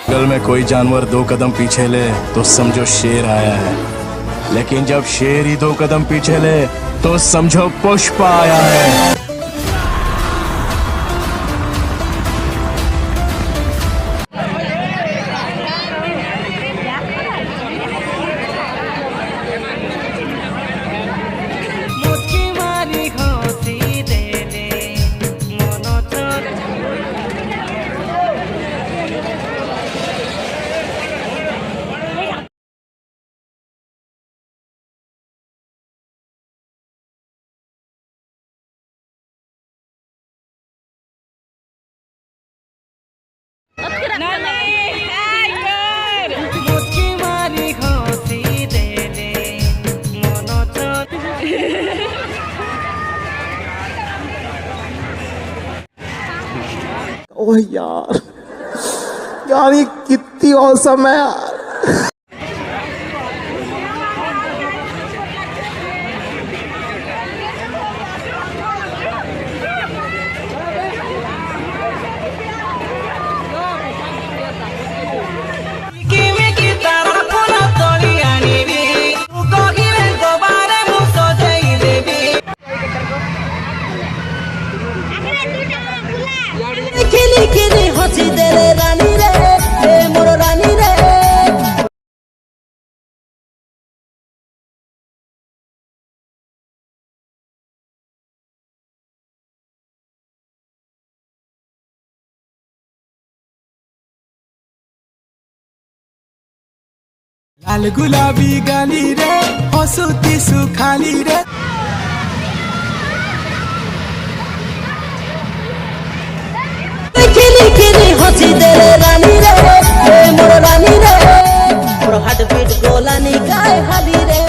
जंगल में कोई जानवर 2 कदम पीछे ले तो समझो शेर आया है, लेकिन जब शेर ही 2 कदम पीछे ले तो समझो पुष्प आया है। ओह यार, यार ये कितनी औसम है यार। लाल गुलाबी गाली रे हसुती सुखाली रे खेली खेली हसी दे रे रानी रे मोर रानी रे मोर हार्ट बीट गोलानी गाय हाली रे।